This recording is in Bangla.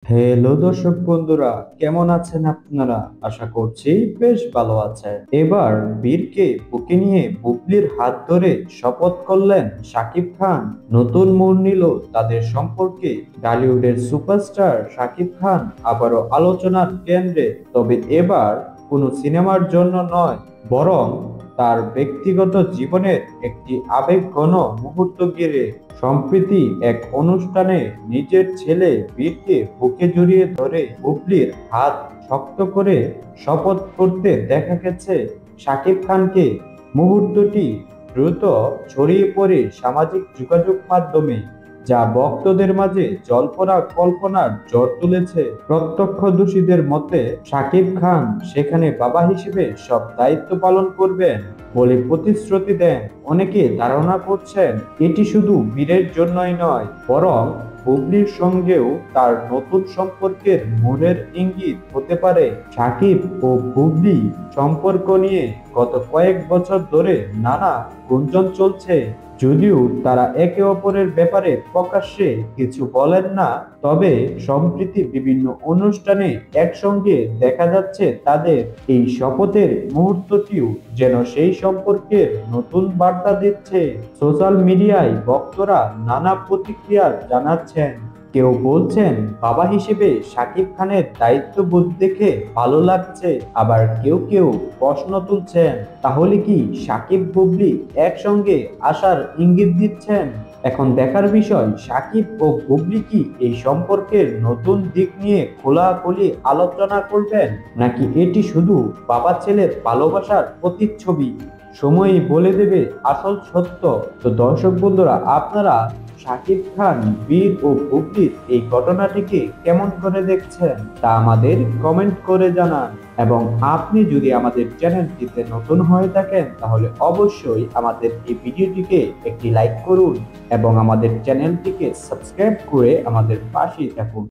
হ্যালো দর্শক বন্ধুরা, কেমন আছেন আপনারা? আশা করছি বেশ ভালো আছেন। এবার বীরকে বুকে নিয়ে বুবলির হাত ধরে শপথ করলেন শাকিব খান। নতুন মোড় নিল তাদের সম্পর্কে। টলিউডের সুপারস্টার শাকিব খান আবারও আলোচনার কেন্দ্রে। তবে এবার কোনো সিনেমার জন্য নয়, বরং তার ব্যক্তিগত জীবনের একটি আবেগঘন মুহূর্ত ঘিরে। সম্প্রতি এক অনুষ্ঠানে নিজের ছেলে বীরকে বুকে জড়িয়ে ধরে বুবলির হাত শক্ত করে শপথ করতে দেখা গেছে শাকিব খানকে। মুহূর্তটি দ্রুত ছড়িয়ে পড়ে সামাজিক যোগাযোগ মাধ্যমে, যা ভক্তদের মাঝে জল্পনা কল্পনার ঝড় তুলেছে। প্রত্যক্ষদর্শীদের মতে শাকিব খান সেখানে বাবা হিসেবে সব দায়িত্ব পালন করবেন বলে প্রতিশ্রুতি দেন। অনেকে ধারণা করছেন এটি শুধু বীরের জন্যই নয়, বরং বুবলির সঙ্গেও তার নতুন সম্পর্কের মোড়ের ইঙ্গিত হতে পারে। শাকিব ও বুবলি সম্পর্ক নিয়ে গত কয়েক বছর ধরে নানা গুঞ্জন চলছে। যদিও তারা একে অপরের ব্যাপারে প্রকাশ্যে কিছু বলেন না, তবে সম্প্রতি বিভিন্ন অনুষ্ঠানে একসঙ্গে দেখা যাচ্ছে তাদের। এই শপথের মুহূর্তটিও যেন সেই সম্পর্কের নতুন বার্তা দিচ্ছে। সোশ্যাল মিডিয়ায় ভক্তরা নানা প্রতিক্রিয়া জানাচ্ছেন। কেউ বলছেন বাবা হিসেবে শাকিব খানের দায়িত্ববোধ দেখে ভালো লাগছে, আবার কেউ কেউ প্রশ্ন তুলছেন তাহলে কি শাকিব বুবলি একসঙ্গে আসার ইঙ্গিত দিচ্ছেন। এখন দেখার বিষয় শাকিব ও বুবলি কি এই সম্পর্কের নতুন দিক নিয়ে খোলাখুলি আলোচনা করবেন, নাকি এটি শুধু বাবা ছেলের ভালোবাসার প্রতিচ্ছবি। সময়ই বলে দেবে আসল সত্য। তো দর্শক বন্ধুরা, আপনারা শাকিব খান, বীর ও বুবলির এই ঘটনাটিকে কেমন করে দেখছেন তা আমাদের কমেন্ট করে জানান। এবং আপনি যদি আমাদের চ্যানেলটিতে নতুন হয়ে থাকেন তাহলে অবশ্যই আমাদের এই ভিডিওটিকে একটি লাইক করুন এবং আমাদের চ্যানেলটিকে সাবস্ক্রাইব করে আমাদের পাশেই থাকুন।